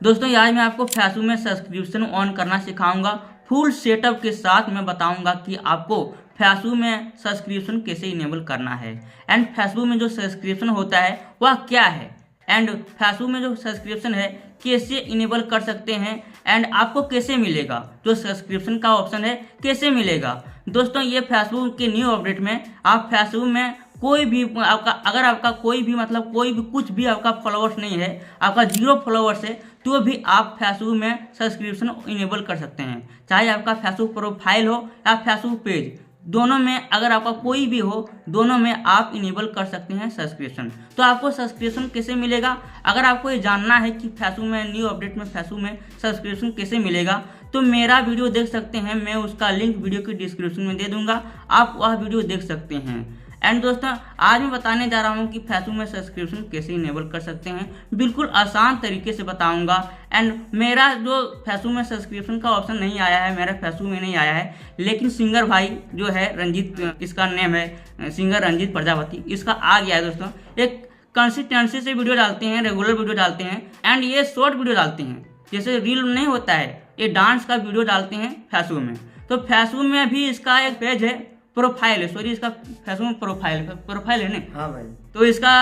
दोस्तों आज मैं आपको फेसबुक में सब्सक्रिप्शन ऑन करना सिखाऊंगा। फुल सेटअप के साथ मैं बताऊंगा कि आपको फेसबुक में सब्सक्रिप्शन कैसे इनेबल करना है एंड फेसबुक में जो सब्सक्रिप्शन होता है वह क्या है एंड फेसबुक में जो सब्सक्रिप्शन है कैसे इनेबल कर सकते हैं एंड आपको कैसे मिलेगा, जो सब्सक्रिप्शन का ऑप्शन है कैसे मिलेगा। दोस्तों ये फेसबुक के न्यू अपडेट में आप फेसबुक में कोई भी आपका कोई भी कुछ भी आपका फॉलोअर्स नहीं है, आपका 0 फॉलोअर्स है, तो भी आप फेसबुक में सब्सक्रिप्शन इनेबल कर सकते हैं। चाहे आपका फेसबुक प्रोफाइल हो या फेसबुक पेज, दोनों में अगर आपका कोई भी हो, दोनों में आप इनेबल कर सकते हैं सब्सक्रिप्शन। तो आपको सब्सक्रिप्शन कैसे मिलेगा, अगर आपको ये जानना है कि फेसबुक में न्यू अपडेट में फेसबुक में सब्सक्रिप्शन कैसे मिलेगा, तो मेरा वीडियो देख सकते हैं। मैं उसका लिंक वीडियो की डिस्क्रिप्शन में दे दूंगा, आप वह वीडियो देख सकते हैं। एंड दोस्तों आज मैं बताने जा रहा हूं कि फेसबुक में सब्सक्रिप्शन कैसे इनेबल कर सकते हैं, बिल्कुल आसान तरीके से बताऊंगा। एंड मेरा जो फेसबुक में सब्सक्रिप्शन का ऑप्शन नहीं आया है, मेरा फेसबुक में नहीं आया है, लेकिन सिंगर भाई जो है रंजीत, इसका नेम है सिंगर रंजीत प्रजापति, इसका आ गया है। दोस्तों एक कंसिस्टेंसी से वीडियो डालते हैं, रेगुलर वीडियो डालते हैं एंड ये शॉर्ट वीडियो डालते हैं, जैसे रील नहीं होता है, ये डांस का वीडियो डालते हैं फेसबुक में। तो फेसबुक में भी इसका एक पेज है, प्रोफाइल है, सॉरी इसका फेसबुक में प्रोफाइल है ना। हाँ भाई। तो इसका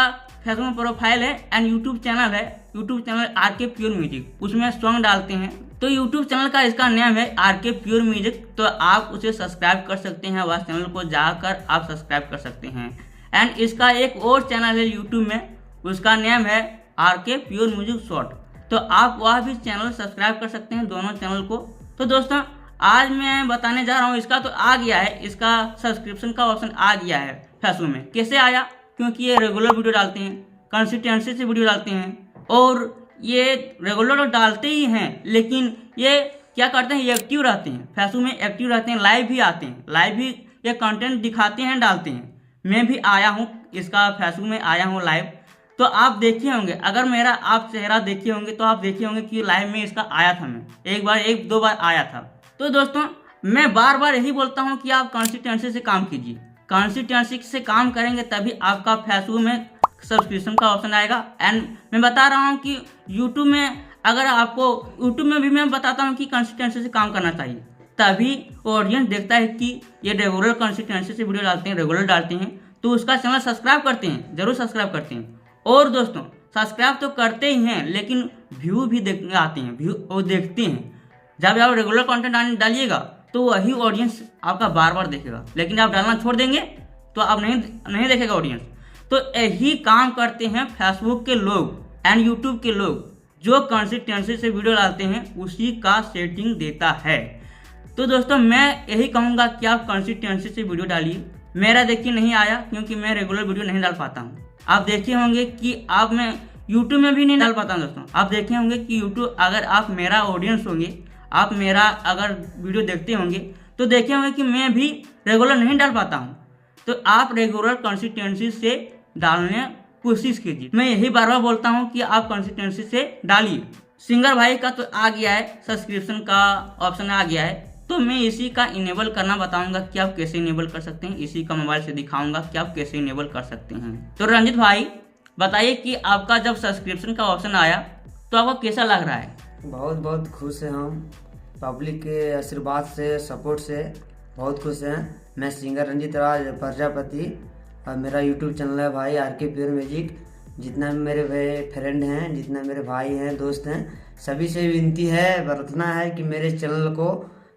फेसबुक में प्रोफाइल है एंड यूट्यूब चैनल है, YouTube channel RK pure music, उसमें सॉन्ग डालते हैं। तो यूट्यूब चैनल का इसका नाम है आरके प्योर म्यूजिक, तो आप उसे सब्सक्राइब कर सकते हैं, वह चैनल को जाकर आप सब्सक्राइब कर सकते हैं। एंड इसका एक और चैनल है यूट्यूब में, उसका नाम है आरके प्योर म्यूजिक शॉर्ट, तो आप वह भी चैनल सब्सक्राइब कर सकते हैं, दोनों चैनल को। तो दोस्तों आज मैं बताने जा रहा हूँ, इसका तो आ गया है, इसका सब्सक्रिप्शन का ऑप्शन आ गया है फेसबुक में। कैसे आया, क्योंकि ये रेगुलर वीडियो डालते हैं, कंसिस्टेंसी से वीडियो डालते हैं, और ये रेगुलर तो डालते ही हैं, लेकिन ये क्या करते हैं, ये एक्टिव रहते हैं फेसबुक में, एक्टिव रहते हैं, लाइव भी आते हैं, लाइव भी ये कंटेंट दिखाते हैं, डालते हैं। मैं भी आया हूँ, इसका फेसबुक में आया हूँ लाइव, तो आप देखे होंगे, अगर मेरा आप चेहरा देखे होंगे तो आप देखे होंगे कि लाइव में इसका आया था, मैं एक दो बार आया था। तो दोस्तों मैं बार बार यही बोलता हूं कि आप कंसिस्टेंसी से काम कीजिए, कंसिस्टेंसी से काम करेंगे तभी आपका फेसबुक में सब्सक्रिप्शन का ऑप्शन आएगा। एंड मैं बता रहा हूं कि यूट्यूब में, अगर आपको यूट्यूब में भी मैं बताता हूं कि कंसिस्टेंसी से काम करना चाहिए, तभी ऑडियंस देखता है कि ये रेगुलर कंसिस्टेंसी से वीडियो डालते हैं, रेगुलर डालते हैं, तो उसका चैनल सब्सक्राइब करते हैं, जरूर सब्सक्राइब करते हैं। और दोस्तों सब्सक्राइब तो करते ही हैं, लेकिन व्यू भी आते हैं, व्यू वो देखते हैं। जब आप रेगुलर कंटेंट डालिएगा तो वही ऑडियंस आपका बार बार देखेगा, लेकिन आप डालना छोड़ देंगे तो आप नहीं देखेगा ऑडियंस। तो यही काम करते हैं फेसबुक के लोग एंड यूट्यूब के लोग, जो कंसिस्टेंसी से वीडियो डालते हैं उसी का सेटिंग देता है। तो दोस्तों मैं यही कहूँगा कि आप कंसिस्टेंसी से वीडियो डालिए। मेरा देखिए नहीं आया, क्योंकि मैं रेगुलर वीडियो नहीं डाल पाता हूँ। आप देखे होंगे कि आप मैं यूट्यूब में भी नहीं डाल पाता हूँ। दोस्तों आप देखे होंगे कि यूट्यूब, अगर आप मेरा ऑडियंस होंगे, आप मेरा अगर वीडियो देखते होंगे तो देखे होंगे कि मैं भी रेगुलर नहीं डाल पाता हूं। तो आप रेगुलर कंसिस्टेंसी से डालने कोशिश कीजिए। मैं यही बार बार बोलता हूं कि आप कंसिस्टेंसी से डालिए। सिंगर भाई का तो आ गया है, सब्सक्रिप्शन का ऑप्शन आ गया है, तो मैं इसी का इनेबल करना बताऊंगा कि आप कैसे इनेबल कर सकते हैं, इसी का मोबाइल से दिखाऊंगा कि आप कैसे इनेबल कर सकते हैं। तो रंजीत भाई बताइए कि आपका जब सब्सक्रिप्शन का ऑप्शन आया तो आपको कैसा लग रहा है? बहुत बहुत खुश हैं हम, पब्लिक के आशीर्वाद से, सपोर्ट से बहुत खुश हैं। मैं सिंगर रंजीत राज प्रजापति और मेरा यूट्यूब चैनल है भाई आरके प्योर म्यूजिक। जितना भी मेरे फ्रेंड हैं, जितना मेरे भाई हैं, दोस्त हैं, सभी से विनती है, प्रार्थना है कि मेरे चैनल को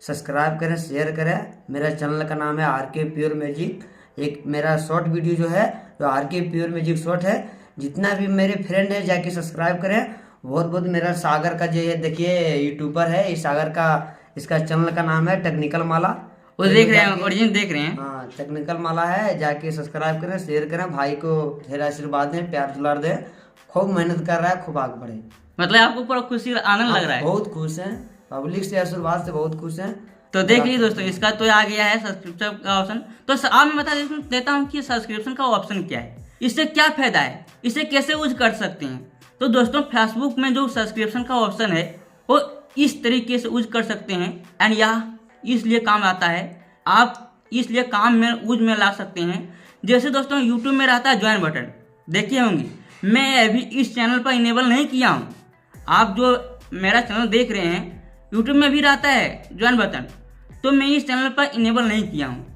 सब्सक्राइब करें, शेयर करें। मेरा चैनल का नाम है आरके प्योर म्यूजिक। एक मेरा शॉर्ट वीडियो जो है तो आरके प्योर म्यूजिक शॉर्ट है। जितना भी मेरे फ्रेंड है जाके सब्सक्राइब करें। बहुत बहुत मेरा सागर का जो है देखिए यूट्यूबर है, इस सागर का, इसका चैनल का नाम है टेक्निकल माला, वो देख रहे हैं, ऑडियंस देख रहे हैं। हाँ टेक्निकल माला है, जाके सब्सक्राइब करें, शेयर करें। भाई को ढेर आशीर्वाद दें, प्यार दुलार दें। खूब मेहनत कर रहा है, खूब आगे बढ़े। मतलब आपको पूरा खुशी आनंद लग रहा है? बहुत खुश हैं, पब्लिक से आशीर्वाद से बहुत खुश हैं। तो देख लीजिए दोस्तों, इसका तो आ गया है सब्सक्रिप्शन का ऑप्शन। तो अब मैं बता देता हूँ कि सब्सक्रिप्शन का ऑप्शन क्या है, इससे क्या फायदा है, इसे कैसे यूज कर सकते हैं। तो दोस्तों फेसबुक में जो सब्सक्रिप्शन का ऑप्शन है वो इस तरीके से यूज कर सकते हैं एंड यह इसलिए काम आता है, आप इसलिए काम में यूज में ला सकते हैं। जैसे दोस्तों यूट्यूब में रहता है ज्वाइन बटन, देखिए होंगे, मैं अभी इस चैनल पर इनेबल नहीं किया हूँ। आप जो मेरा चैनल देख रहे हैं, यूट्यूब में भी रहता है ज्वाइन बटन, तो मैं इस चैनल पर इनेबल नहीं किया हूँ।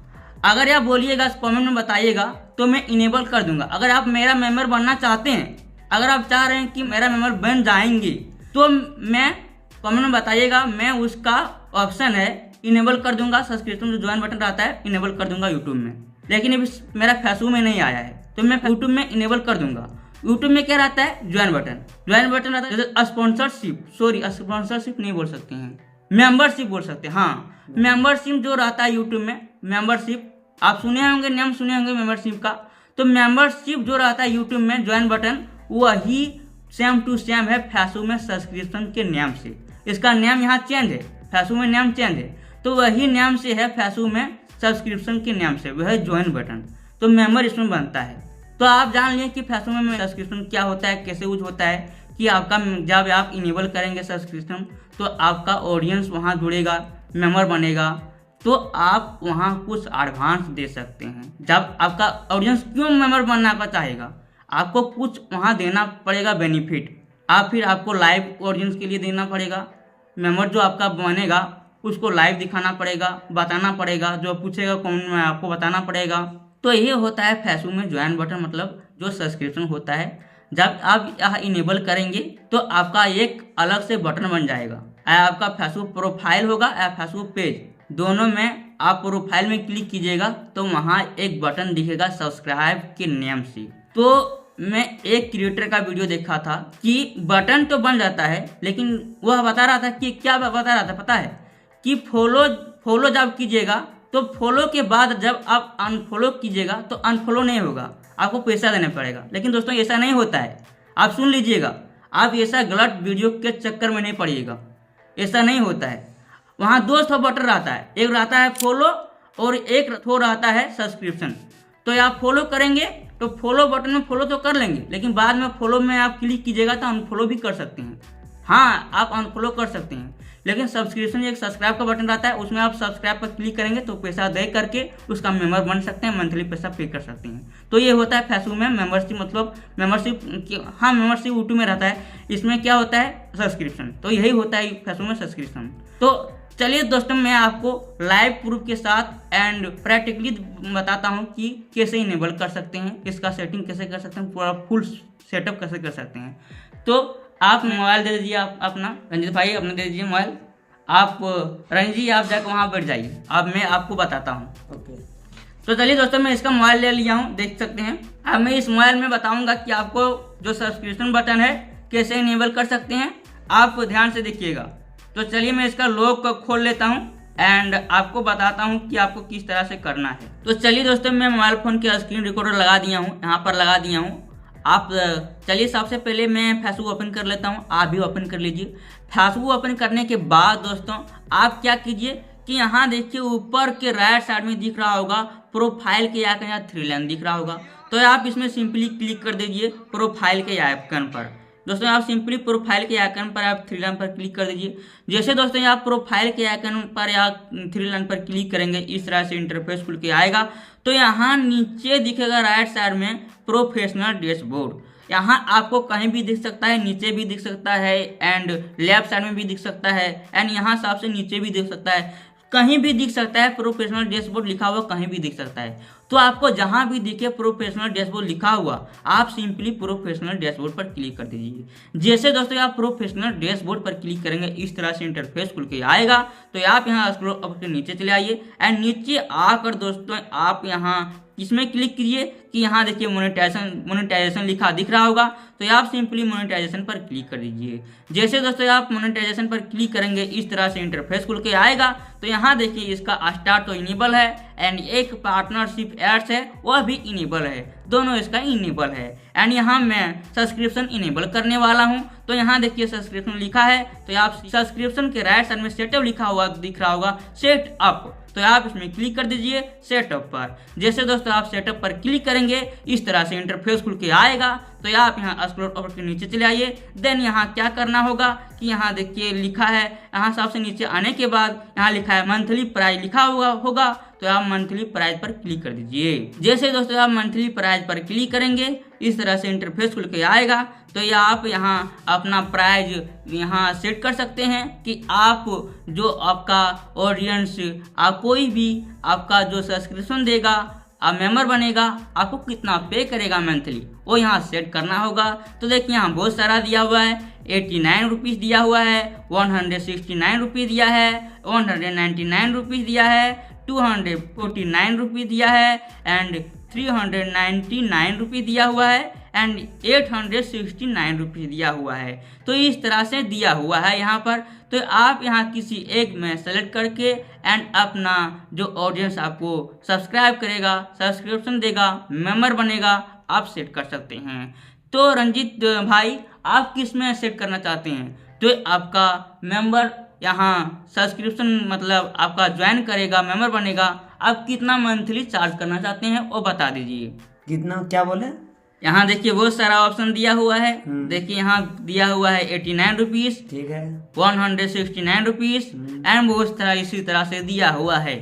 अगर आप बोलिएगा, कमेंट में बताइएगा, तो मैं इनेबल कर दूंगा। अगर आप मेरा मेंबर बनना चाहते हैं, अगर आप चाह रहे हैं कि मेरा मेंबर बन जाएंगे, तो मैं कमेंट में बताइएगा, मैं उसका ऑप्शन है इनेबल कर दूंगा। सब्सक्रिप्शन जो ज्वाइन बटन रहता है इनेबल कर दूंगा यूट्यूब में। लेकिन अभी मेरा फेसबुक में नहीं आया है, तो मैं यूट्यूब में इनेबल कर दूंगा। यूट्यूब में क्या रहता है? Join button. ज्वाइन बटन रहता है जैसे स्पॉन्सरशिप नहीं बोल सकते हैं, मेंबरशिप बोल सकते हैं। हाँ, मेंबरशिप जो रहता है यूट्यूब में, मेंबरशिप आप सुने होंगे, नाम सुने होंगे मेंबरशिप का। तो मेंबरशिप जो रहता है यूट्यूब में ज्वाइन बटन, वही सेम टू सेम है फेसबुक में सब्सक्रिप्शन के नाम से। इसका नाम यहाँ चेंज है, फेसबुक में नाम चेंज है, तो वही नाम से है फेसबुक में सब्सक्रिप्शन के नाम से, वह है ज्वाइन बटन। तो मेंबर इसमें बनता है। तो आप जान लिए कि फेसबुक में सब्सक्रिप्शन क्या होता है, कैसे यूज होता है। कि आपका जब आप इनेबल करेंगे सब्सक्रिप्शन, तो आपका ऑडियंस वहाँ जुड़ेगा, मेंबर बनेगा, तो आप वहाँ कुछ एडवांस दे सकते हैं। जब आपका ऑडियंस क्यों मेंबर बनना का चाहेगा, आपको कुछ वहाँ देना पड़ेगा बेनिफिट। फिर आपको लाइव ऑडियंस के लिए देना पड़ेगा। मेंबर जो आपका बनेगा उसको लाइव दिखाना पड़ेगा, बताना पड़ेगा, जो पूछेगा कमेंट में आपको बताना पड़ेगा। तो ये होता है फेसबुक में ज्वाइन बटन, मतलब जो सब्सक्रिप्शन होता है। जब आप यह इनेबल करेंगे तो आपका एक अलग से बटन बन जाएगा। आपका फेसबुक प्रोफाइल होगा या फेसबुक पेज, दोनों में आप प्रोफाइल में क्लिक कीजिएगा तो वहाँ एक बटन दिखेगा सब्सक्राइब के नाम से। तो मैं एक क्रिएटर का वीडियो देखा था कि बटन तो बन जाता है, लेकिन वह बता रहा था कि क्या बता रहा था पता है? कि फॉलो जब कीजिएगा तो फॉलो के बाद जब आप अनफॉलो कीजिएगा तो अनफॉलो नहीं होगा, आपको पैसा देना पड़ेगा। लेकिन दोस्तों ऐसा नहीं होता है, आप सुन लीजिएगा, आप ऐसा गलत वीडियो के चक्कर में नहीं पड़िएगा, ऐसा नहीं होता है। वहाँ दो बटन रहता है, एक रहता है फॉलो और एक रहता है सब्सक्रिप्शन। तो आप फॉलो करेंगे तो फॉलो बटन में फॉलो तो कर लेंगे, लेकिन बाद में फॉलो में आप क्लिक कीजिएगा तो अनफॉलो भी कर सकते हैं। हाँ, आप अनफॉलो कर सकते हैं। लेकिन सब्सक्रिप्शन एक सब्सक्राइब का बटन रहता है, उसमें आप सब्सक्राइब पर क्लिक करेंगे तो पैसा दे करके उसका मेंबर बन सकते हैं, मंथली पैसा पे कर सकते हैं। तो ये होता है फेसबुक में मेंबरशिप, मतलब मेंबरशिप। हाँ, मेंबरशिप यूट्यूब में रहता है, इसमें क्या होता है? सब्सक्रिप्शन। तो यही होता है फेसबुक में सब्सक्रिप्शन। तो चलिए दोस्तों, मैं आपको लाइव प्रूफ के साथ एंड प्रैक्टिकली बताता हूँ कि कैसे इनेबल कर सकते हैं, इसका सेटिंग कैसे कर सकते हैं, पूरा फुल सेटअप कैसे कर सकते हैं। तो आप मोबाइल दे दीजिए, आप अपना रंजीत भाई अपना दे दीजिए मोबाइल। आप रंजीत जी आप जाकर वहाँ बैठ जाइए, अब मैं आपको बताता हूँ। ओके। तो चलिए दोस्तों, मैं इसका मोबाइल ले लिया हूँ, देख सकते हैं। अब मैं इस मोबाइल में बताऊँगा कि आपको जो सब्सक्रिप्शन बटन है कैसे इनेबल कर सकते हैं, आप ध्यान से देखिएगा। तो चलिए मैं इसका लॉक को खोल लेता हूँ एंड आपको बताता हूँ कि आपको किस तरह से करना है। तो चलिए दोस्तों, मैं मोबाइल फ़ोन के स्क्रीन रिकॉर्डर लगा दिया हूँ, यहाँ पर लगा दिया हूँ। आप चलिए सबसे पहले मैं फेसबुक ओपन कर लेता हूँ, आप भी ओपन कर लीजिए। फेसबुक ओपन करने के बाद दोस्तों आप क्या कीजिए कि यहाँ देखिए ऊपर के राइट साइड में दिख रहा होगा प्रोफाइल के आइकन या 3 लाइन दिख रहा होगा। तो आप इसमें सिंपली क्लिक कर दीजिए प्रोफाइल के आइकन पर। दोस्तों आप सिंपली प्रोफाइल के आइकन पर आप 3 लाइन पर क्लिक कर दीजिए। जैसे दोस्तों आप प्रोफाइल के आइकन पर या 3 लाइन पर क्लिक करेंगे, इस तरह से इंटरफेस खुल के आएगा। तो यहाँ नीचे दिखेगा राइट साइड में प्रोफेशनल डैशबोर्ड। यहाँ आपको कहीं भी दिख सकता है, नीचे भी दिख सकता है एंड लेफ्ट साइड में भी दिख सकता है एंड यहाँ सबसे नीचे भी दिख सकता है, कहीं भी दिख सकता है। प्रोफेशनल डैशबोर्ड लिखा हुआ कहीं भी दिख सकता है। तो आपको जहां भी दिखे प्रोफेशनल डैशबोर्ड लिखा हुआ, आप सिंपली प्रोफेशनल डैशबोर्ड पर क्लिक कर दीजिए। जैसे दोस्तों आप प्रोफेशनल डैशबोर्ड पर क्लिक करेंगे, इस तरह से इंटरफेस खुल के आएगा। तो आप यहाँ स्क्रॉल अप के नीचे चले आइए एंड नीचे आकर दोस्तों आप यहाँ इसमें क्लिक कीजिए कि यहाँ देखिए मोनेटाइजेशन लिखा दिख रहा होगा। तो आप सिंपली मोनेटाइजेशन पर क्लिक कर दीजिए। जैसे दोस्तों आप मोनेटाइजेशन पर क्लिक करेंगे, इस तरह से इंटरफेस खुल के आएगा। तो यहाँ देखिए इसका स्टार्ट तो इनेबल है एंड एक पार्टनरशिप एड्स है वह भी इनेबल है, दोनों इसका इनेबल है। एंड यहाँ मैं सब्सक्रिप्शन इनेबल करने वाला हूँ। तो यहाँ देखिए सब्सक्रिप्शन लिखा है, तो आप सब्सक्रिप्शन के राइट साइड में सेटअप लिखा हुआ दिख रहा होगा, सेट अप। तो आप इसमें क्लिक कर दीजिए सेटअप पर। जैसे दोस्तों आप सेटअप पर क्लिक करेंगे, इस तरह से इंटरफेस खुल के आएगा। तो आप यहाँ स्क्रॉल अप के नीचे चले आइए। देन यहाँ क्या करना होगा कि यहाँ देखिए लिखा है, यहाँ सबसे नीचे आने के बाद यहाँ लिखा है मंथली प्राइस लिखा होगा। तो आप मंथली प्राइस पर क्लिक कर दीजिए। जैसे दोस्तों आप मंथली प्राइस पर क्लिक करेंगे इस तरह से इंटरफेस खुल के आएगा। तो ये आप यहाँ अपना प्राइस यहाँ सेट कर सकते हैं कि आप जो आपका ऑडियंस आप कोई भी आपका जो सब्सक्रिप्शन देगा आप मेंबर बनेगा आपको कितना पे करेगा मंथली, वो यहाँ सेट करना होगा। तो देखिए यहाँ बहुत सारा दिया हुआ है, 89 रुपीज़ दिया हुआ है, 169 रुपीज़ दिया है, 199 रुपीज़ दिया है, 249 रुपीज़ दिया है एंड 399 रुपीज़ दिया हुआ है एंड 869 रुपीज़ दिया हुआ है। तो इस तरह से दिया हुआ है यहाँ पर। तो आप यहाँ किसी एक में सेलेक्ट करके एंड अपना जो ऑडियंस आपको सब्सक्राइब करेगा, सब्सक्रिप्शन देगा, मेंबर बनेगा, आप सेट कर सकते हैं। तो रंजीत भाई आप किस में सेट करना चाहते हैं? तो आपका मेंबर यहाँ सब्सक्रिप्शन मतलब आपका ज्वाइन करेगा, मेंबर बनेगा, आप कितना मंथली चार्ज करना चाहते हैं वो बता दीजिए। कितना क्या बोले? यहाँ देखिए बहुत सारा ऑप्शन दिया हुआ है। देखिए यहाँ दिया हुआ है 89 रुपीज़, ठीक है, 169 रुपीज़ एंड बहुत सारा इसी तरह से दिया हुआ है।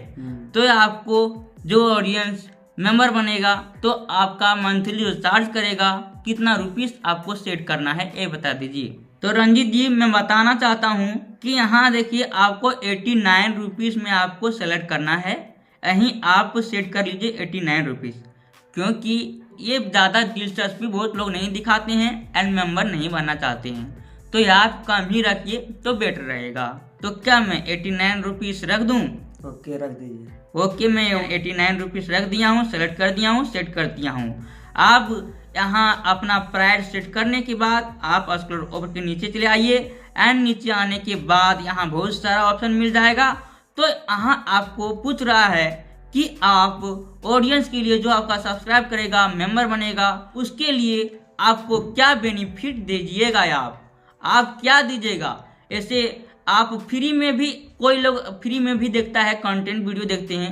तो आपको जो ऑडियंस मेंबर बनेगा तो आपका मंथली जो चार्ज करेगा कितना रुपीस आपको सेट करना है ये बता दीजिए। तो रंजीत जी मैं बताना चाहता हूँ कि यहाँ देखिए आपको 89 रुपीज़ में आपको सेलेक्ट करना है, यहीं आप सेट कर लीजिए 89 रुपीज़, क्योंकि ये ज़्यादा दिलचस्पी बहुत लोग नहीं दिखाते हैं एंड मेंबर नहीं बनना चाहते हैं। तो ये आप कम ही रखिए तो बेटर रहेगा। तो क्या मैं 89 रुपीज़ रख दूँ? ओके रख दीजिए। ओके मैं 89 रुपीज़ रख दिया हूँ, सेलेक्ट कर दिया हूँ, सेट कर दिया हूँ। आप यहाँ अपना प्राइस सेट करने के बाद आप स्क्रॉल ओवर के नीचे चले आइए एंड नीचे आने के बाद यहाँ बहुत सारा ऑप्शन मिल जाएगा। तो यहाँ आपको पूछ रहा है कि आप ऑडियंस के लिए जो आपका सब्सक्राइब करेगा, मेंबर बनेगा, उसके लिए आपको क्या बेनिफिट दीजिएगा, आप क्या दीजिएगा। ऐसे आप फ्री में भी, कोई लोग फ्री में भी देखता है, कंटेंट वीडियो देखते हैं,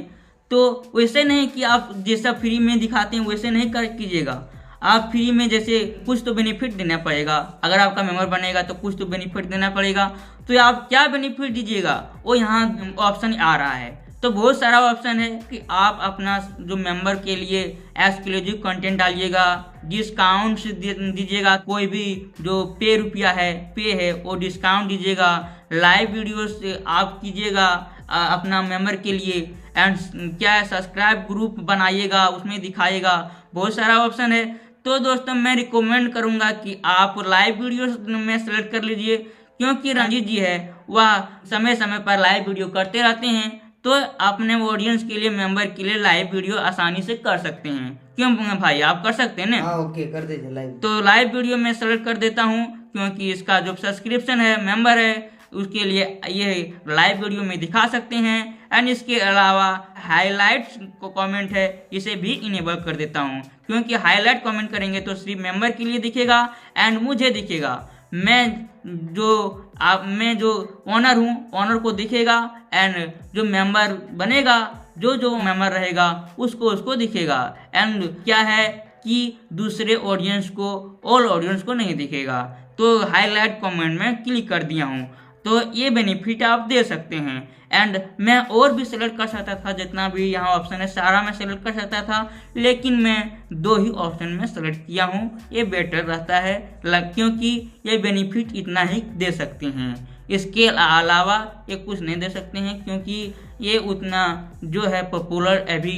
तो वैसे नहीं कि आप जैसा फ्री में दिखाते हैं वैसे नहीं कर कीजिएगा। आप फ्री में जैसे कुछ तो बेनिफिट देना पड़ेगा, अगर आपका मेंबर बनेगा तो कुछ तो बेनिफिट देना पड़ेगा। तो आप क्या बेनिफिट दीजिएगा वो यहाँ ऑप्शन आ रहा है। तो बहुत सारा ऑप्शन है कि आप अपना जो मेंबर के लिए एक्सक्लूसिव कंटेंट डालिएगा, डिस्काउंट दीजिएगा, कोई भी जो पे रुपया है पे है वो डिस्काउंट दीजिएगा, लाइव वीडियोस आप कीजिएगा अपना मेंबर के लिए एंड क्या है सब्सक्राइब ग्रुप बनाइएगा, उसमें दिखाइएगा, बहुत सारा ऑप्शन है। तो दोस्तों मैं रिकमेंड करूंगा कि आप लाइव वीडियोस में सेलेक्ट कर लीजिए, क्योंकि रंजीत जी है वह समय समय पर लाइव वीडियो करते रहते हैं, तो अपने ऑडियंस के लिए, मेंबर के लिए लाइव वीडियो आसानी से कर सकते हैं। क्यों भाई आप कर सकते हैं ना? हाँ ओके कर दीजिए लाइव। तो लाइव वीडियो में सेलेक्ट कर देता हूँ, क्योंकि इसका जो सब्सक्रिप्शन है, मेंबर है, उसके लिए ये लाइव वीडियो में दिखा सकते हैं। एंड इसके अलावा हाईलाइट्स को कमेंट है, इसे भी इनेबल कर देता हूँ, क्योंकि हाईलाइट कमेंट करेंगे तो सिर्फ मेंबर के लिए दिखेगा एंड मुझे दिखेगा। मैं जो ओनर हूँ, ओनर को दिखेगा एंड जो मेंबर बनेगा, जो मेंबर रहेगा उसको दिखेगा। एंड क्या है कि दूसरे ऑडियंस को, ऑल ऑडियंस को नहीं दिखेगा। तो हाईलाइट कमेंट में क्लिक कर दिया हूँ, तो ये बेनिफिट आप दे सकते हैं। एंड मैं और भी सेलेक्ट कर सकता था, जितना भी यहाँ ऑप्शन है सारा मैं सेलेक्ट कर सकता था, लेकिन मैं 2 ही ऑप्शन में सेलेक्ट किया हूँ। ये बेटर रहता है क्योंकि ये बेनिफिट इतना ही दे सकते हैं, इसके अलावा ये कुछ नहीं दे सकते हैं, क्योंकि ये उतना जो है पॉपुलर अभी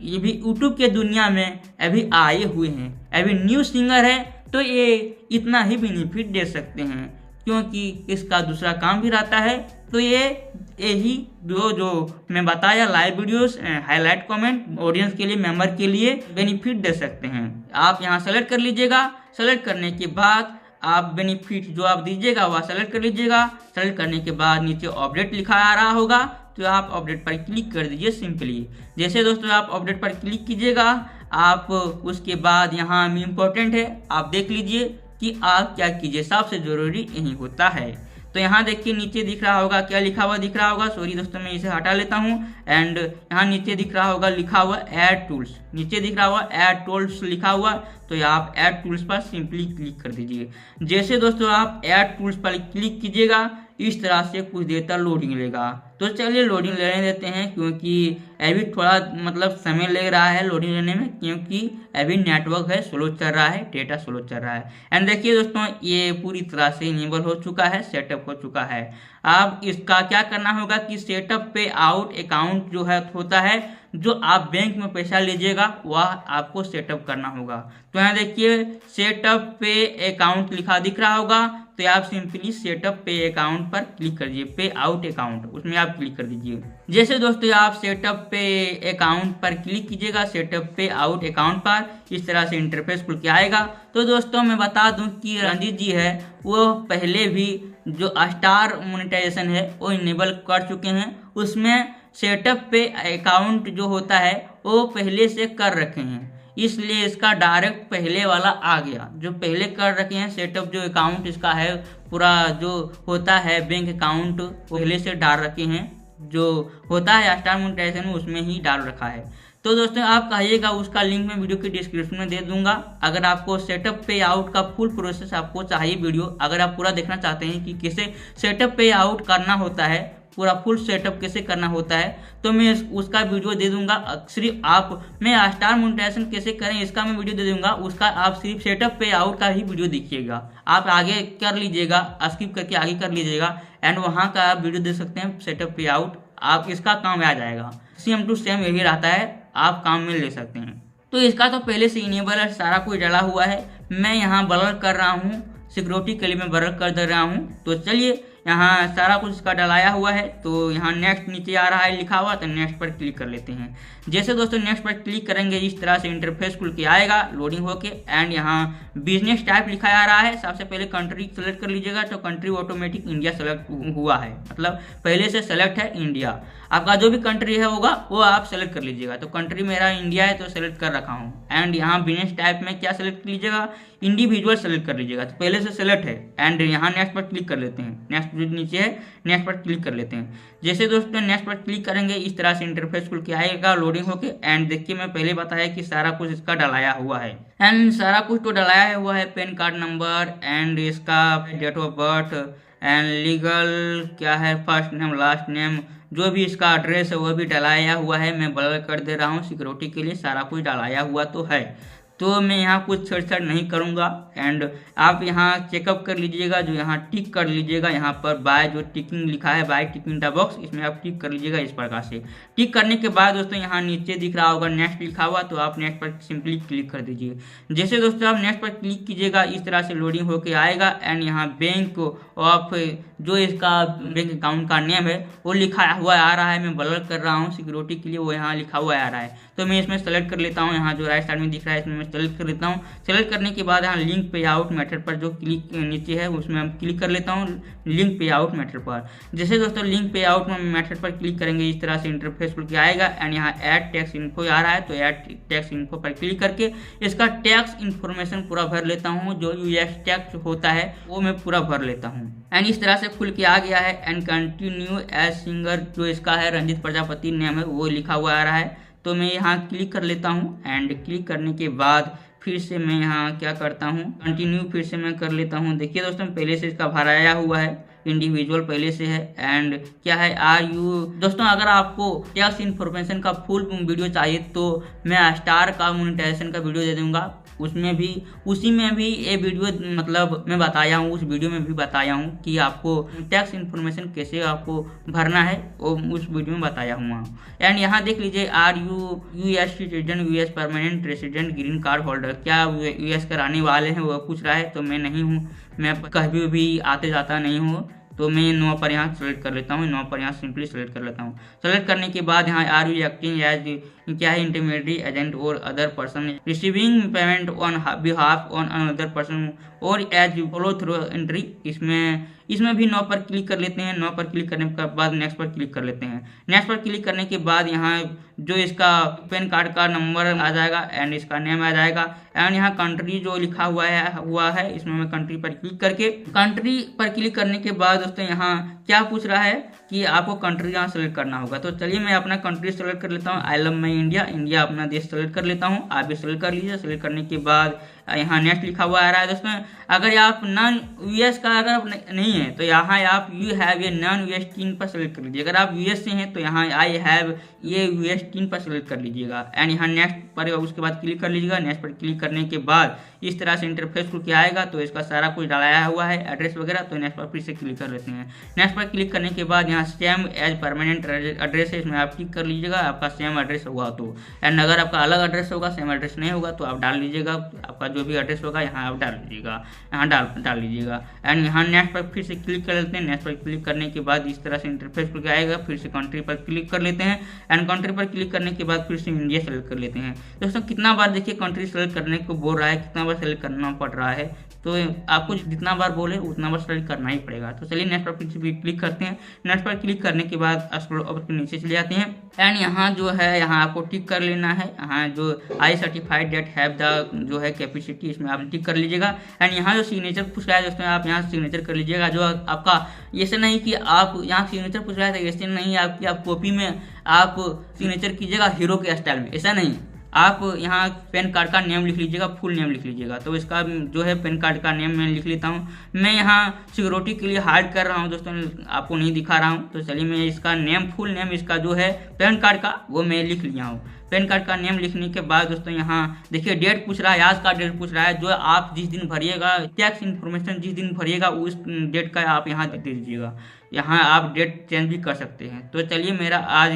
ये भी यूट्यूब के दुनिया में अभी आए हुए हैं, अभी न्यू सिंगर है, तो ये इतना ही बेनिफिट दे सकते हैं, क्योंकि इसका दूसरा काम भी रहता है। तो यही जो मैं बताया live videos, highlight comment, audience के लिए, मेंबर के लिए बेनिफिट दे सकते हैं। आप यहाँ सेलेक्ट कर लीजिएगा, सेलेक्ट करने के बाद आप बेनिफिट जो आप दीजिएगा वह सेलेक्ट कर लीजिएगा। सेलेक्ट करने के बाद नीचे अपडेट लिखा आ रहा होगा, तो आप अपडेट पर क्लिक कर दीजिए सिंपली। जैसे दोस्तों आप अपडेट पर क्लिक कीजिएगा, आप उसके बाद यहाँ इम्पोर्टेंट है, आप देख लीजिए कि आप क्या कीजिए, सबसे ज़रूरी यही होता है। तो यहाँ देखिए नीचे दिख रहा होगा, क्या लिखा हुआ दिख रहा होगा, सॉरी दोस्तों मैं इसे हटा लेता हूँ। एंड यहाँ नीचे दिख रहा होगा लिखा हुआ ऐड टूल्स, नीचे दिख रहा हुआ ऐड टूल्स लिखा हुआ, तो आप ऐड टूल्स पर सिंपली क्लिक कर दीजिए। जैसे दोस्तों आप ऐड टूल्स पर क्लिक कीजिएगा, इस तरह से कुछ देर तक लोडिंग लेगा। तो चलिए लोडिंग लेने देते हैं, क्योंकि अभी थोड़ा मतलब समय ले रहा है लोडिंग लेने में, क्योंकि अभी नेटवर्क है स्लो चल रहा है, डेटा स्लो चल रहा है। एंड देखिए दोस्तों ये पूरी तरह से इनेबल हो चुका है, सेटअप हो चुका है। अब इसका क्या करना होगा कि सेटअप पे आउट अकाउंट जो है होता है, जो आप बैंक में पैसा लीजिएगा वह आपको सेटअप करना होगा। तो यहाँ देखिए सेटअप पे अकाउंट लिखा दिख रहा होगा, तो आप सिंपली सेटअप पे अकाउंट पर क्लिक कर दीजिए, पे आउट अकाउंट उसमें आप क्लिक कर दीजिए। जैसे दोस्तों आप सेटअप पे अकाउंट पर क्लिक कीजिएगा, सेटअप पे आउट अकाउंट पर इस तरह से इंटरफेस खुल के आएगा। तो दोस्तों मैं बता दूं कि रंजीत जी है वो पहले भी जो स्टार मोनेटाइजेशन है वो इनेबल कर चुके हैं, उसमें सेटअप पे अकाउंट जो होता है वो पहले से कर रखे हैं, इसलिए इसका डायरेक्ट पहले वाला आ गया। जो पहले कर रखे हैं सेटअप जो अकाउंट इसका है पूरा जो होता है बैंक अकाउंट पहले से डाल रखे हैं, जो होता है स्टार मोनेटाइजेशन में उसमें ही डाल रखा है। तो दोस्तों आप कहिएगा उसका लिंक मैं वीडियो की डिस्क्रिप्शन में दे दूंगा। अगर आपको सेटअप पे आउट का फुल प्रोसेस आपको चाहिए वीडियो, अगर आप पूरा देखना चाहते हैं कि कैसे सेटअप पे आउट करना होता है, पूरा फुल सेटअप कैसे करना होता है, तो मैं उसका वीडियो दे दूंगा। सिर्फ आप मैं स्टार मोनेटाइजेशन कैसे करें इसका मैं वीडियो दे दूंगा, उसका आप सिर्फ सेटअप पे आउट का ही वीडियो देखिएगा। आप आगे कर लीजिएगा, स्किप करके आगे कर लीजिएगा एंड वहाँ का आप वीडियो देख सकते हैं सेटअप पे आउट, आप इसका काम आ जाएगा। सेम टू सेम यही रहता है, आप काम में ले सकते हैं। तो इसका तो पहले से इनेबल है, सारा कुछ डला हुआ है। मैं यहाँ ब्लर कर रहा हूँ, सिक्योरिटी के लिए मैं ब्लर कर दे रहा हूँ। तो चलिए यहाँ सारा कुछ इसका डलाया हुआ है, तो यहाँ नेक्स्ट नीचे आ रहा है लिखा हुआ, तो नेक्स्ट पर क्लिक कर लेते हैं। जैसे दोस्तों नेक्स्ट पर क्लिक करेंगे इस तरह से इंटरफेस खुल के आएगा लोडिंग होके। एंड यहाँ बिजनेस टाइप लिखा आ रहा है, सबसे पहले कंट्री सेलेक्ट कर लीजिएगा। तो कंट्री ऑटोमेटिक इंडिया सेलेक्ट हुआ है, मतलब पहले से सेलेक्ट है इंडिया। आपका जो भी कंट्री है होगा वो आप सेलेक्ट कर लीजिएगा। तो कंट्री मेरा इंडिया है तो सेलेक्ट कर रखा हूँ। एंड यहाँ बिजनेस टाइप में क्या सेलेक्ट कर लीजिएगा, इंडिविजुअल सेलेक्ट कर लीजिएगा, तो पहले से सेलेक्ट है। एंड यहाँ नेक्स्ट पर क्लिक कर लेते हैं, नेक्स्ट जो नीचे है नेक्स्ट पर क्लिक कर लेते हैं। जैसे दोस्तों नेक्स्ट पर क्लिक करेंगे इस तरह से इंटरफेस खुल के आएगा लोडिंग होके। एंड देखिए मैं पहले बताया कि सारा कुछ इसका डलाया हुआ है, एंड सारा कुछ तो डलाया हुआ है, पैन कार्ड नंबर एंड इसका date of birth and legal क्या है, फर्स्ट नेम लास्ट नेम, जो भी इसका एड्रेस है वो भी डलाया हुआ है। मैं ब्लर कर दे रहा हूँ सिक्योरिटी के लिए, सारा कुछ डलाया हुआ तो है। तो मैं यहाँ कुछ छेड़छाड़ नहीं करूँगा। एंड आप यहाँ चेकअप कर लीजिएगा, जो यहाँ टिक कर लीजिएगा, यहाँ पर बाय जो टिकिंग लिखा है बाय टिकिंग द बॉक्स, इसमें आप टिक कर लीजिएगा इस प्रकार से। टिक करने के बाद दोस्तों यहाँ नीचे दिख रहा होगा नेक्स्ट लिखा हुआ, तो आप नेक्स्ट पर सिंपली क्लिक कर दीजिए। जैसे दोस्तों आप नेक्स्ट पर क्लिक कीजिएगा इस तरह से लोडिंग होके आएगा। एंड यहाँ बैंक ऑफ जो इसका बैंक अकाउंट का नेम है वो लिखा हुआ आ रहा है, मैं ब्लर कर रहा हूँ सिक्योरिटी के लिए, वो यहाँ लिखा हुआ आ रहा है। तो मैं इसमें सेलेक्ट कर लेता हूँ, यहाँ जो राइट साइड में दिख रहा है इसमें मैं सेलेक्ट कर लेता हूँ। सेलेक्ट करने के बाद यहाँ लिंक पे आउट मेथड पर जो क्लिक नीचे है उसमें हम क्लिक कर लेता हूँ, लिंक पे आउट मेथड पर। जैसे दोस्तों लिंक पे आउट मेथड पर क्लिक करेंगे इस तरह से इंटरफेस खुल के आएगा। एंड यहाँ ऐड टैक्स इन्फो आ रहा है, तो ऐड टैक्स इन्फो पर क्लिक करके इसका टैक्स इन्फॉर्मेशन पूरा भर लेता हूँ, जो यूएस टैक्स होता है वो मैं पूरा भर लेता हूँ। एंड इस तरह से खुल के आ गया है। एंड कंटिन्यू एज सिंगर जो इसका है रंजीत प्रजापति नेम है वो लिखा हुआ आ रहा है, तो मैं यहाँ क्लिक कर लेता हूँ। एंड क्लिक करने के बाद फिर से मैं यहाँ क्या करता हूँ, कंटिन्यू फिर से मैं कर लेता हूँ। देखिए दोस्तों पहले से इसका भराया हुआ है, इंडिविजुअल पहले से है। एंड क्या है आर यू दोस्तों, अगर आपको टैक्स इन्फॉर्मेशन का फुल वीडियो चाहिए तो मैं स्टार का मोनेटाइजेशन का वीडियो दे दूंगा, उसमें भी उसी में भी ये वीडियो मतलब मैं बताया हूँ, उस वीडियो में भी बताया हूँ कि आपको टैक्स इन्फॉर्मेशन कैसे आपको भरना है, वो उस वीडियो में बताया हुआ। एंड यहाँ देख लीजिए are you US citizen, US permanent resident, green card holder, क्या यूएस कराने वाले हैं वो पूछ रहा है। तो मैं नहीं हूँ, मैं कभी भी आते जाता नहीं हूँ, तो मैं नो पर यहाँ सेलेक्ट कर लेता हूँ, नो पर यहाँ सिंपली सेलेक्ट कर लेता हूँ। सेलेक्ट करने के बाद यहाँ आर यू एक्टिंग एज क्या है इंटरमीडिएटरी एजेंट और other person receiving payment on behalf on another person और एज फॉलो थ्रू एंट्री, इसमें भी नो पर क्लिक कर लेते हैं। नो पर क्लिक करने के बाद नेक्स्ट पर क्लिक कर लेते हैं। नेक्स्ट पर क्लिक करने के बाद यहाँ जो इसका पैन कार्ड का नंबर आ जाएगा एंड इसका नेम आ जाएगा। एंड यहाँ कंट्री जो लिखा हुआ है इसमें मैं कंट्री पर क्लिक करके कंट्री पर क्लिक करने के बाद दोस्तों यहाँ क्या पूछ रहा है, कि आपको कंट्री यहाँ सेलेक्ट करना होगा। तो चलिए मैं अपना कंट्री सेलेक्ट कर लेता हूँ, I love my India, India अपना देश सेलेक्ट कर लेता हूँ। आप भी सेलेक्ट कर लीजिए। सेलेक्ट करने के बाद यहाँ नेक्स्ट लिखा हुआ आ रहा है दोस्तों। अगर आप नॉन यूएस का अगर आप नहीं है तो यहाँ आप यू हैव ये नॉन यूएस टीन पर सेलेक्ट कर लीजिए। अगर आप यूएस से हैं तो यहाँ आई हैव ये यूएस टीन पर सेलेक्ट कर लीजिएगा एंड यहाँ नेक्स्ट पर उसके बाद क्लिक कर लीजिएगा। नेक्स्ट पर क्लिक करने के बाद इस तरह से इंटरफेस खुल के आएगा। तो इसका सारा कुछ डालाया हुआ है एड्रेस वगैरह। तो नेक्स्ट पर फिर से क्लिक कर लेते हैं। नेक्स्ट पर क्लिक करने के बाद यहाँ सेम एज परमानेंट एड्रेस है, इसमें आप क्लिक कर लीजिएगा। आपका सेम एड्रेस होगा तो, एंड अगर आपका अलग एड्रेस होगा, सेम एड्रेस नहीं होगा तो आप डाल लीजिएगा। आपका जो भी एड्रेस होगा यहाँ आप डाल लीजिएगा, यहाँ डाल लीजिएगा। एंड यहाँ नेक्स्ट पर फिर से क्लिक कर लेते हैं। नेक्स्ट पर क्लिक करने के बाद इस तरह से इंटरफेस खुल के आएगा। फिर से कंट्री पर क्लिक कर लेते हैं एंड कंट्री पर क्लिक करने के बाद फिर से इंडिया सेलेक्ट कर लेते हैं। दोस्तों कितना बार देखिए कंट्री सेलेक्ट करने को बोल रहा है, कितना बार सेलेक्ट करना पड़ रहा है, तो आपको जितना बार बोले उतना बार सेलेक्ट करना ही पड़ेगा। तो चलिए नेक्स्ट पर फिर क्लिक करते हैं। नेक्स्ट पर क्लिक करने के बाद स्क्रॉल ऊपर के नीचे चले जाते हैं एंड यहाँ जो है यहाँ आपको टिक कर लेना है। यहाँ जो I certified that have the जो है कैपेसिटी, इसमें आप टिक कर लीजिएगा। एंड यहाँ जो सिग्नेचर पूछ रहा है दोस्तों, आप यहाँ सिग्नेचर कर लीजिएगा। जो आपका ऐसे नहीं कि आप यहाँ सिग्नेचर पूछ रहा है, ऐसे नहीं आपकी आप कॉपी में आप सिग्नेचर कीजिएगा हीरो के स्टाइल में, ऐसा नहीं। आप यहाँ पैन कार्ड का नेम लिख लीजिएगा, फुल नेम लिख लीजिएगा। तो इसका जो है पैन कार्ड का नेम मैं लिख लेता हूँ। मैं यहाँ सिक्योरिटी के लिए हाइड कर रहा हूँ दोस्तों, आपको नहीं दिखा रहा हूँ। तो चलिए मैं इसका नेम, फुल नेम इसका जो है पैन कार्ड का वो मैं लिख लिया हूँ। पैन कार्ड का नेम लिखने के बाद दोस्तों यहाँ देखिए डेट पूछ रहा है, आज का डेट पूछ रहा है। जो आप जिस दिन भरिएगा टैक्स इन्फॉर्मेशन जिस दिन भरिएगा उस डेट का आप यहाँ दे दीजिएगा। यहाँ आप डेट चेंज भी कर सकते हैं। तो चलिए मेरा आज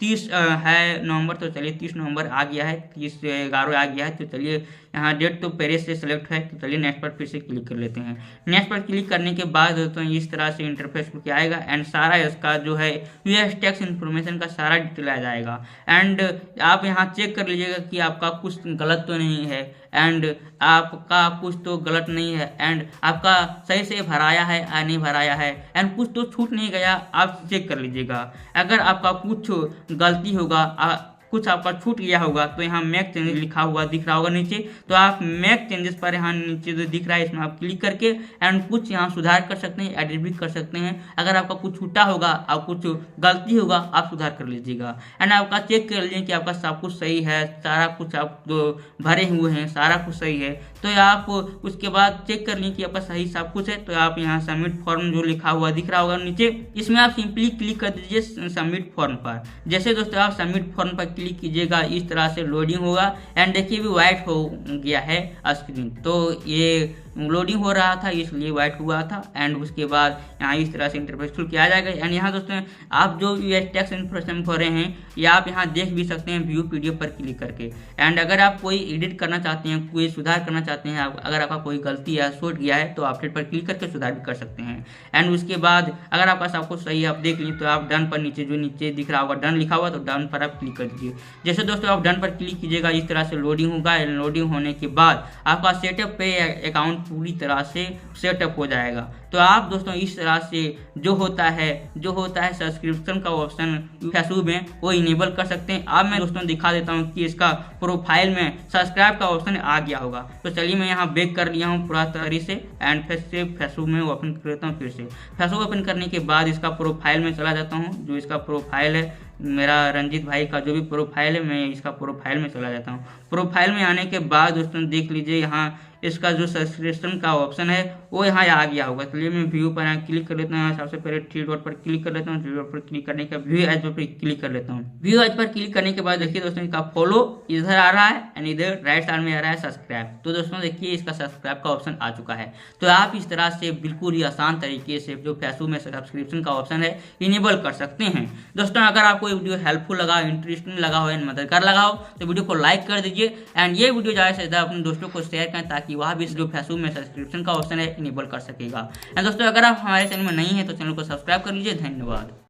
30 है नवंबर, तो चलिए 30 नवंबर आ गया है, 30/11 आ गया है। तो चलिए यहाँ डेट तो पहले से सिलेक्ट है। तो चलिए नेक्स्ट पर फिर से क्लिक कर लेते हैं। नेक्स्ट पर क्लिक करने के बाद दोस्तों इस तरह से इंटरफेस खुल के आएगा एंड सारा इसका जो है यूएस टैक्स इन्फॉर्मेशन का सारा डिटेल आ जाएगा। एंड आप यहाँ चेक कर लीजिएगा कि आपका कुछ गलत तो नहीं है एंड आपका कुछ तो गलत नहीं है एंड आपका सही से भराया है या नहीं भराया है एंड कुछ तो छूट नहीं गया, आप चेक कर लीजिएगा। अगर आपका कुछ गलती होगा, कुछ आपका छूट गया होगा तो यहाँ मेक चेंजेस लिखा हुआ दिख रहा होगा नीचे। तो आप मेक चेंजेस पर यहाँ नीचे जो दिख रहा है इसमें आप क्लिक करके एंड कुछ यहाँ सुधार कर सकते हैं, एडिट भी कर सकते हैं। अगर आपका कुछ छूटा होगा और कुछ गलती होगा आप सुधार कर लीजिएगा। एंड आपका चेक कर लीजिए कि आपका सब कुछ सही है, सारा कुछ आप जो भरे हुए हैं सारा कुछ सही है। तो आप उसके बाद चेक कर लीजिए कि आपका सही सब कुछ है। तो आप यहाँ सबमिट फॉर्म जो लिखा हुआ दिख रहा होगा नीचे, इसमें आप सिंपली क्लिक कर दीजिए सबमिट फॉर्म पर। जैसे दोस्तों आप सबमिट फॉर्म पर क्लिक कीजिएगा इस तरह से लोडिंग होगा एंड देखिए भी व्हाइट हो गया है स्क्रीन। तो ये लोडिंग हो रहा था इसलिए व्हाइट हुआ था एंड उसके बाद यहाँ इस तरह से इंटरफेस खुल के आ जाएगा। एंड यहाँ दोस्तों आप जो यूएस टैक्स इन्फॉर्मेशन भर रहे हैं ये आप यहाँ देख भी सकते हैं व्यू पीडीएफ पर क्लिक करके। एंड अगर आप कोई एडिट करना चाहते हैं, कोई सुधार करना चाहते हैं, अगर आपका कोई गलती या छूट गया है तो आप अपडेट पर क्लिक करके सुधार भी कर सकते हैं। एंड उसके बाद अगर आपका सब कुछ सही है आप देख लीजिए तो आप डन पर नीचे जो नीचे दिख रहा होगा डन लिखा हुआ तो डन पर आप क्लिक कर दीजिए। जैसे दोस्तों आप डन पर क्लिक कीजिएगा इस तरह से लोडिंग होगा। लोडिंग होने के बाद आपका सेटअप पे अकाउंट पूरी तरह से सेटअप हो जाएगा। तो आप दोस्तों इस तरह से जो होता है सब्सक्रिप्शन का ऑप्शन फेसबुक में वो इनेबल कर सकते हैं। अब मैं दोस्तों दिखा देता हूँ कि इसका प्रोफाइल में सब्सक्राइब का ऑप्शन आ गया होगा। तो चलिए मैं यहाँ बैक कर लिया हूँ पूरा तरीके से एंड फिर से फेसबुक में ओपन कर लेता हूँ। फिर से फेसबुक ओपन करने के बाद इसका प्रोफाइल में चला जाता हूँ। जो इसका प्रोफाइल है मेरा रंजीत भाई का जो भी प्रोफाइल है मैं इसका प्रोफाइल में चला जाता हूँ। प्रोफाइल में आने के बाद दोस्तों देख लीजिए यहाँ इसका जो सब्सक्रिप्शन का ऑप्शन है वो यहाँ आ गया होगा। चलिए मैं व्यू पर यहाँ क्लिक कर लेता हूँ। सबसे पहले थ्री डॉट पर क्लिक कर लेता हूँ। थ्री डॉट पर क्लिक करने के व्यू एज पर क्लिक कर लेता हूँ। व्यू एज पर क्लिक करने के बाद देखिए दोस्तों इसका फॉलो इधर आ रहा है एंड इधर राइट साइड में आ रहा है सब्सक्राइब। तो दोस्तों देखिए इसका सब्सक्राइब का ऑप्शन आ चुका है। तो आप इस तरह से बिल्कुल ही आसान तरीके से जो फेसबुक में सब्सक्रिप्शन का ऑप्शन है इनेबल कर सकते हैं। दोस्तों अगर आपको ये वीडियो हेल्पफुल लगा, इंटरेस्टिंग लगा हो, मददगार लगा हो तो वीडियो को लाइक कर दीजिए एंड ये वीडियो ज़्यादा से ज़्यादा अपने दोस्तों को शेयर करें ताकि वह भी जो फेसबुक में सब्सक्रिप्शन का ऑप्शन है इनेबल कर सकेगा। एंड दोस्तों अगर आप हमारे चैनल में नहीं है तो चैनल को सब्सक्राइब कर लीजिए। धन्यवाद।